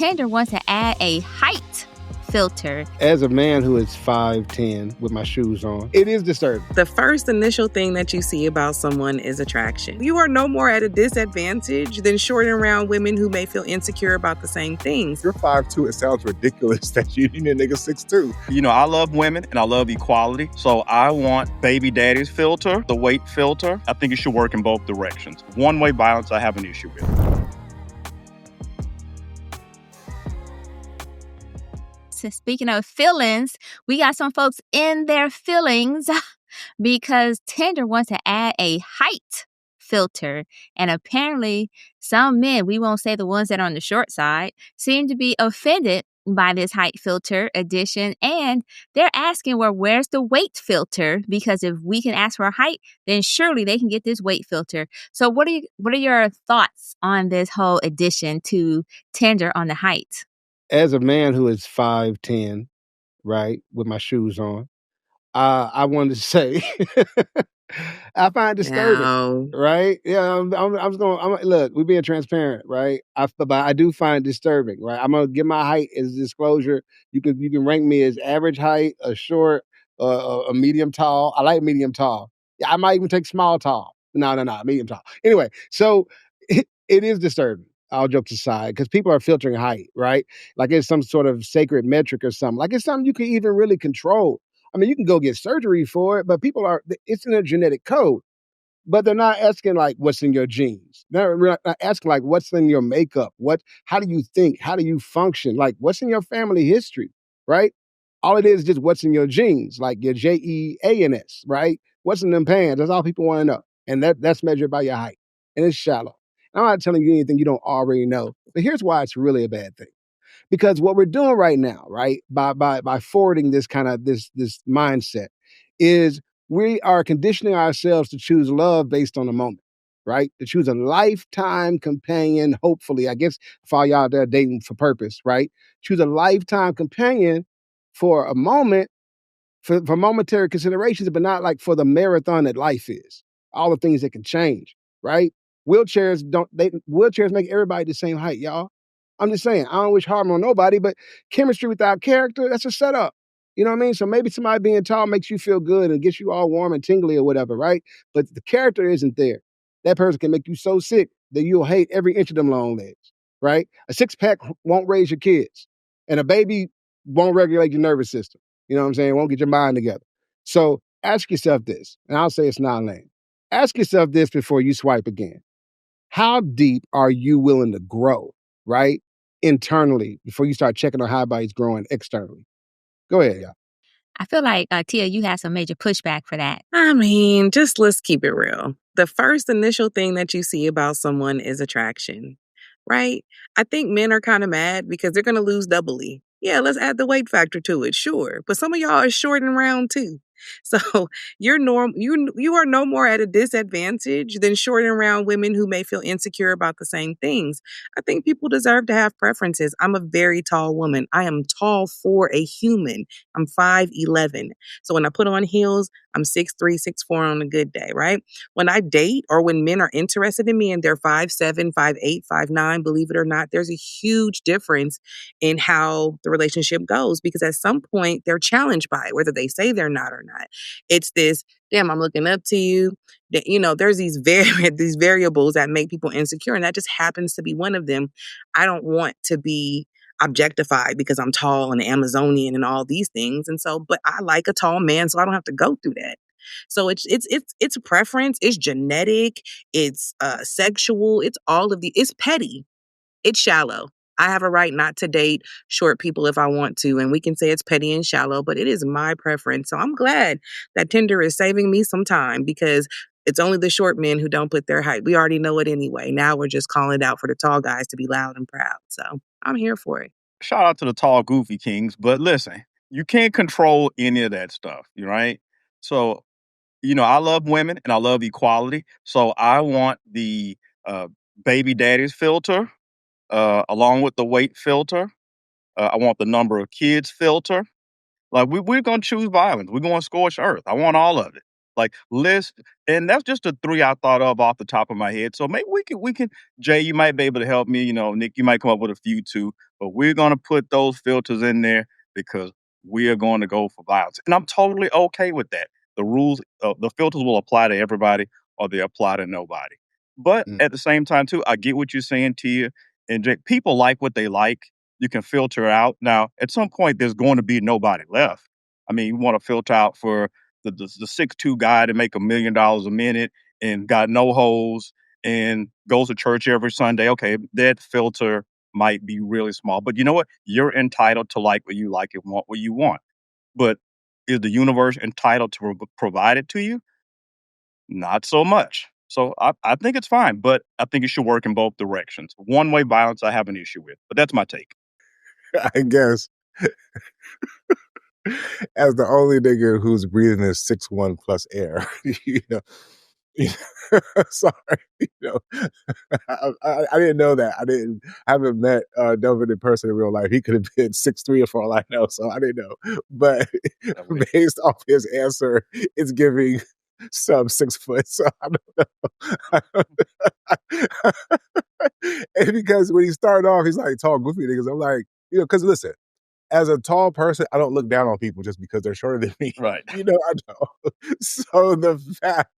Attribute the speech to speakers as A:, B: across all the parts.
A: Tinder wants to add a height filter.
B: As a man who is 5'10" with my shoes on, it is disturbing.
C: The first initial thing that you see about someone is attraction. You are no more at a disadvantage than short and round women who may feel insecure about the same things.
D: You're 5'2", it sounds ridiculous that you need a nigga 6'2".
E: You know, I love women and I love equality. So I want baby daddy's filter, the weight filter. I think it should work in both directions. One-way violence, I have an issue with.
A: Speaking of feelings, we got some folks in their feelings because Tinder wants to add a height filter. And apparently some men, we won't say the ones that are on the short side, seem to be offended by this height filter addition. And they're asking, well, where's the weight filter? Because if we can ask for a height, then surely they can get this weight filter. So what are your thoughts on this whole addition to Tinder on the height?
B: As a man who is 5'10", right, with my shoes on, I wanted to say, I find it disturbing, right? Yeah, look, we're being transparent, right? But I do find it disturbing, right? I'm gonna give my height as disclosure. You can rank me as average height, a short, a medium tall. I like medium tall. Yeah, I might even take small tall. No, medium tall. Anyway, so it is disturbing. All jokes aside, because people are filtering height, right? Like it's some sort of sacred metric or something. Like it's something you can even really control. I mean, you can go get surgery for it, but it's in their genetic code. But they're not asking like what's in your genes. They're not asking like what's in your makeup. How do you think? How do you function? Like what's in your family history, right? All it is just what's in your genes, like your GEANS, right? What's in them pants? That's all people want to know. And that's measured by your height. And it's shallow. I'm not telling you anything you don't already know. But here's why it's really a bad thing. Because what we're doing right now, right, by forwarding this kind of this mindset, is we are conditioning ourselves to choose love based on the moment, right? To choose a lifetime companion, hopefully, I guess for all y'all out there dating for purpose, right? Choose a lifetime companion for a moment, for momentary considerations, but not like for the marathon that life is. All the things that can change, right? Wheelchairs make everybody the same height, y'all. I'm just saying, I don't wish harm on nobody, but chemistry without character, that's a setup. You know what I mean? So maybe somebody being tall makes you feel good and gets you all warm and tingly or whatever, right? But the character isn't there. That person can make you so sick that you'll hate every inch of them long legs, right? A six-pack won't raise your kids. And a baby won't regulate your nervous system. You know what I'm saying? Won't get your mind together. So ask yourself this, and I'll say it's not lame. Ask yourself this before you swipe again. How deep are you willing to grow, right? Internally, before you start checking on how body's growing externally. Go ahead, y'all.
A: I feel like, Tia, you have some major pushback for that.
C: I mean, just let's keep it real. The first initial thing that you see about someone is attraction, right? I think men are kind of mad because they're going to lose doubly. Yeah, let's add the weight factor to it, sure. But some of y'all are short and round too. So you are no more at a disadvantage than short and round women who may feel insecure about the same things. I think people deserve to have preferences. I'm a very tall woman. I am tall for a human. I'm 5'11". So when I put on heels, I'm 6'3", 6'4" on a good day, right? When I date or when men are interested in me and they're 5'7", 5'8", 5'9", believe it or not, there's a huge difference in how the relationship goes because at some point they're challenged by it, whether they say they're not or not. It's this, damn, I'm looking up to you. You know, there's these variables that make people insecure, and that just happens to be one of them. I don't want to be objectified because I'm tall and Amazonian and all these things. And so, but I like a tall man, so I don't have to go through that. So it's a preference, it's genetic, it's sexual, it's it's petty, it's shallow. I have a right not to date short people if I want to, and we can say it's petty and shallow, but it is my preference. So I'm glad that Tinder is saving me some time because it's only the short men who don't put their height. We already know it anyway. Now we're just calling it out for the tall guys to be loud and proud. So I'm here for it.
E: Shout out to the tall, goofy kings. But listen, you can't control any of that stuff, right? So, you know, I love women and I love equality. So I want the baby daddy's filter along with the weight filter. I want the number of kids filter. Like we're going to choose violence. We're going to scorch earth. I want all of it. Like list, and that's just the 3 I thought of off the top of my head. So maybe we can Jay, you might be able to help me. Nick, you might come up with a few too. But we're gonna put those filters in there because we are going to go for violence, and I'm totally okay with that. The rules, the filters will apply to everybody, or they apply to nobody. But
B: Mm.
E: at the same time, too, I get what you're saying, Tia and Jake. People like what they like. You can filter out. Now, at some point, there's going to be nobody left. I mean, you want to filter out for the 6'2" guy to make $1 million a minute and got no holes and goes to church every Sunday. Okay, that filter might be really small, but you know what? You're entitled to like what you like and want what you want. But is the universe entitled to provide it to you? Not so much. So I think it's fine, but I think it should work in both directions. One-way violence, I have an issue with, but that's my take.
D: I guess as the only nigga who's breathing this 6'1" plus air, you know. Sorry, I didn't know that. I haven't met Delvin in person in real life. He could have been 6'3" for all I know, so I didn't know. But based off his answer, it's giving sub 6 foot. So I don't know. And because when he started off, he's like tall, goofy niggas. I'm like, because listen, as a tall person, I don't look down on people just because they're shorter than me.
E: Right.
D: I know. So the fact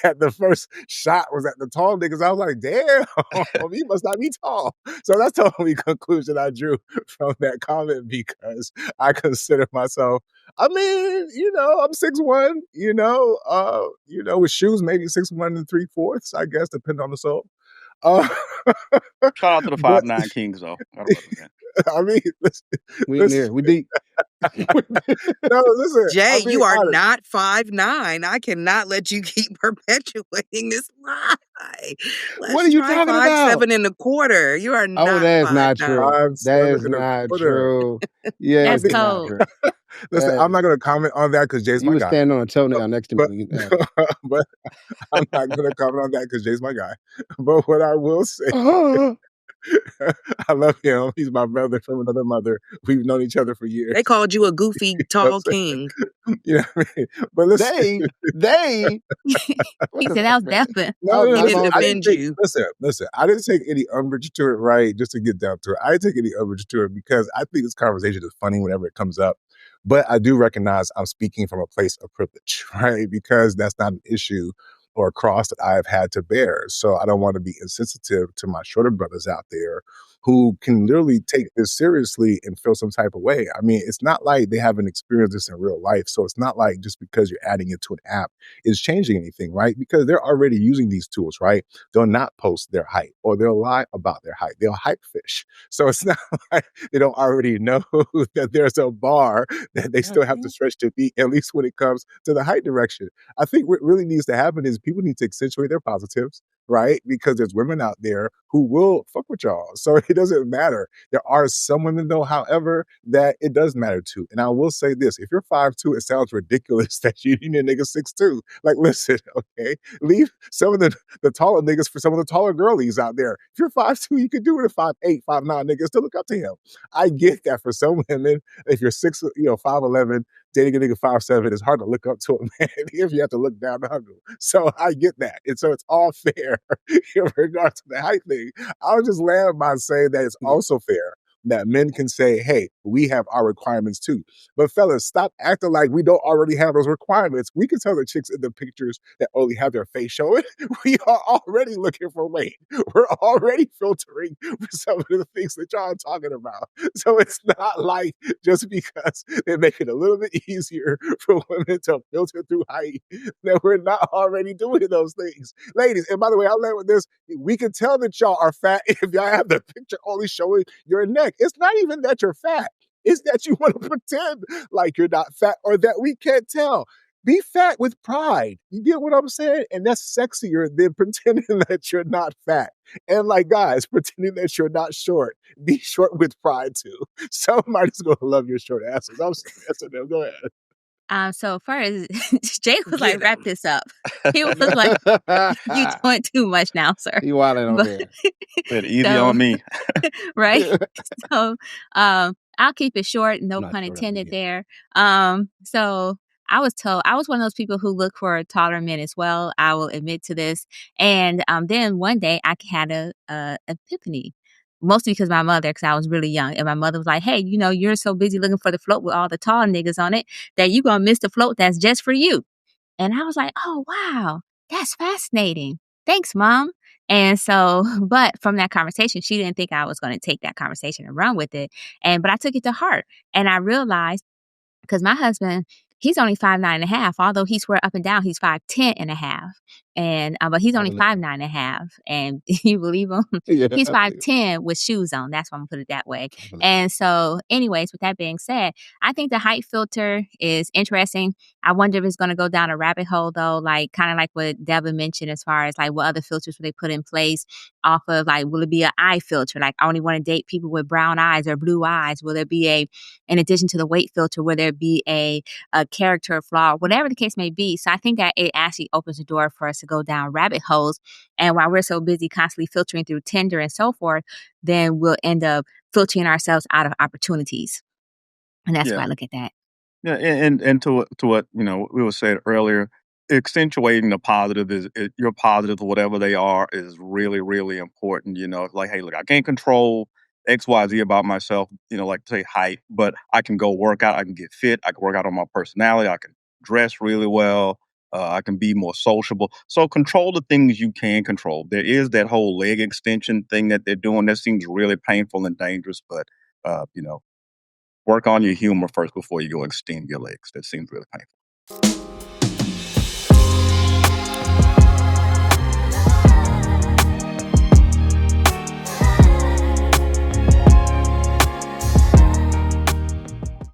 D: that the first shot was at the tall niggas, I was like, damn, he must not be tall. So that's the only conclusion I drew from that comment because I consider myself, I mean, I'm 6'1", with shoes, maybe 6'1" and 3/4, I guess, depending on the sole.
E: Shout out to the 5'9" Kings, though.
D: I mean,
B: we in there. We deep.
D: No, listen.
C: Jay, you are
D: honest.
C: not 5'9". I cannot let you keep perpetuating this lie.
B: What are you talking about?
C: 5'7.25". You are not.
B: Oh, that is not
C: 5'9".
B: true. That is not true. Yeah,
A: That's cold.
D: Listen, I'm not going to comment on that because Jay's my guy.
B: You was standing on a toenail next to me.
D: But I'm not going to comment on that because Jay's my guy. But what I will say, I love him. He's my brother from another mother. We've known each other for years.
C: They called you a goofy, tall king.
D: You know what I mean? But listen,
B: they.
A: He said that was Devin.
D: No,
C: He didn't defend you.
D: Listen. I didn't take any umbrage to it, right? Just to get down to it, I didn't take any umbrage to it because I think this conversation is funny whenever it comes up. But I do recognize I'm speaking from a place of privilege, right? Because that's not an issue or a cross that I've had to bear. So I don't want to be insensitive to my shorter brothers out there who can literally take this seriously and feel some type of way. I mean, it's not like they haven't experienced this in real life. So it's not like just because you're adding it to an app is changing anything, right? Because they're already using these tools, right? They'll not post their height or they'll lie about their height. They'll hype fish. So it's not like they don't already know that there's a bar that they still have to stretch to beat, at least when it comes to the height direction. I think what really needs to happen is people need to accentuate their positives, right? Because there's women out there who will fuck with y'all. So it doesn't matter. There are some women, though, however, that it does matter to. And I will say this, if you're 5'2", it sounds ridiculous that you need a nigga 6'2". Like, listen, okay? Leave some of the taller niggas for some of the taller girlies out there. If you're 5'2", you can do it at 5'8", 5'9", niggas still look up to him. I get that for some women, if you're 5'11", dating a nigga 5'7", it's hard to look up to a man if you have to look down to hug him. So I get that. And so it's all fair in regards to the height thing. I'll just land by saying that it's also fair that men can say, hey, we have our requirements too. But fellas, stop acting like we don't already have those requirements. We can tell the chicks in the pictures that only have their face showing. We are already looking for weight. We're already filtering for some of the things that y'all are talking about. So it's not like just because they make it a little bit easier for women to filter through height that we're not already doing those things. Ladies, and by the way, I'll land with this. We can tell that y'all are fat if y'all have the picture only showing your neck. It's not even that you're fat. It's that you want to pretend like you're not fat or that we can't tell. Be fat with pride. You get what I'm saying? And that's sexier than pretending that you're not fat. And like guys, pretending that you're not short. Be short with pride too. Somebody's going to love your short asses. I'm serious. Go ahead.
A: So first, Jay was like, wrap this up. He was like, you doing too much now, sir.
B: You wilding over here.
E: Easy on me.
A: Right? So I'll keep it short, no pun intended there. So I was told I was one of those people who look for taller men as well. I will admit to this. And then one day I had a epiphany, mostly because my mother, because I was really young, and my mother was like, "Hey, you know, you're so busy looking for the float with all the tall niggas on it that you gonna miss the float that's just for you." And I was like, "Oh wow, that's fascinating. Thanks, mom." And so, but from that conversation, she didn't think I was going to take that conversation and run with it. But I took it to heart, and I realized because my husband, he's only 5'9.5", although he swear up and down he's 5'10.5", and but he's
B: I
A: only
B: believe him.
A: 5'9.5", and you believe him?
B: Yeah,
A: He's
B: I believe
A: 5'10" with shoes on. That's why I'm gonna put it that way.
B: I believe
A: And so, anyways, with that being said, I think the height filter is interesting. I wonder if it's gonna go down a rabbit hole though, like kind of like what Devin mentioned as far as like what other filters will they put in place off of like will it be an eye filter? Like I only want to date people with brown eyes or blue eyes. Will there be a in addition to the weight filter, will there be a character flaw, whatever the case may be. So I think that it actually opens the door for us to go down rabbit holes. And while we're so busy constantly filtering through Tinder and so forth, then we'll end up filtering ourselves out of opportunities. And that's why
E: Yeah.
A: I look at that.
E: Yeah, and to what we were said earlier, accentuating the positive is your positive, whatever they are, is really really important. Like, hey, look, I can't control X, Y, Z about myself. Like say height, but I can go work out. I can get fit. I can work out on my personality. I can dress really well. I can be more sociable. So control the things you can control. There is that whole leg extension thing that they're doing. That seems really painful and dangerous, but uh, you know work on your humor first before you go extend your legs. That seems really painful.